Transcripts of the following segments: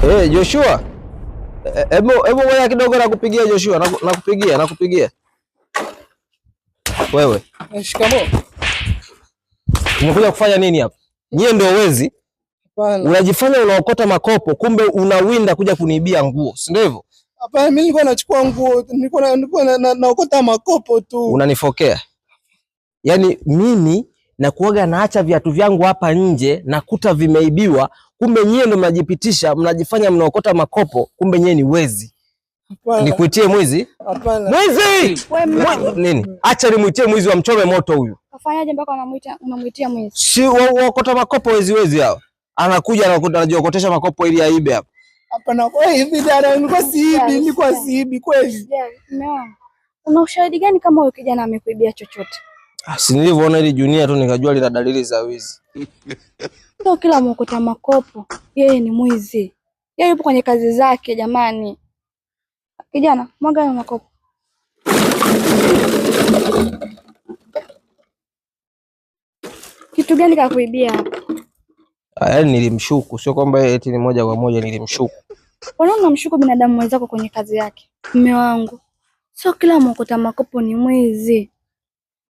Joshua. Hebu wewe kidogo nakupigia Joshua, nakupigia. Wewe. Shikamoo. Umekuja kufanya nini hapa? Nyie ndio wezi? Hapana. Unajifanya unaokota makopo, kumbe unawinda kuja kuniibia nguo, si ndio hivyo? Hapana, mimi nilikuwa nachukua nguo, nilikuwa naokota makopo tu. Unanifokea? Yaani mimi nakuaga naacha viatu vyangu hapa nje nakuta vimeibiwa, kumbe nyie ndio mnajipitisha, mnajifanya mnaokota makopo, kumbe nyie ni wezi. Hapana. Nikuitie mwizi? Hapana. Mwizi! Nini? Acha nimuitie mwizi wa mchome moto huyu. Afanyaje mpaka unamuitia mwizi? Si waokota makopo wezi hao. Anakuja anajiokotesha makopo ili aibe hapa. Hapana, kwa hivi dada, nilikuwa siibi kweli. Una ushahidi gani kama huyo kijana amekuibia chochote? Si nilivyoona ile Junior tu nikajua lina dalili za wizi. Sio kila mwokota makopo yeye ni mwizi. Yeye yupo kwenye kazi zake jamani. Kijana, mwaga na makopo. Kitu gani kakuibia hapa? Yaani nilimshuku, sio kwamba eti ni moja kwa moja nilimshuku. Kwa nini unamshuku binadamu mwenzako kwenye kazi yake? Mume wangu, sio kila mwokota makopo ni mwizi.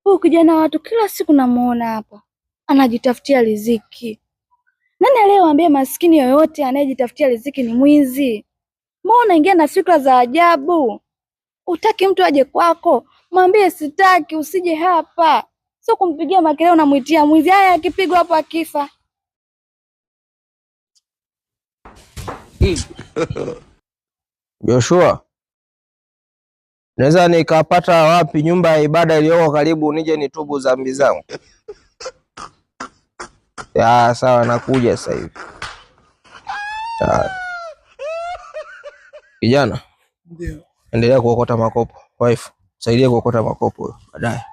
Huyu kijana watu kila siku namuona hapa. Anajitafutia riziki. Nani aliyewaambia maskini yoyote anayejitafutia riziki ni mwizi? Mbona unaingia na fikra za ajabu? Utaki mtu aje kwako, mwambie sitaki, usije hapa. Sio kumpigia makelele unamuitia mwizi. Haya akipigwa hapo akifa. Joshua, naweza nikapata wapi nyumba ya ibada iliyoko karibu nije nitubu dhambi zangu? Ya sawa, nakuja sasa hivi. Kijana, ndio. Endelea kuokota makopo. Wife, saidia kuokota makopo baadaye.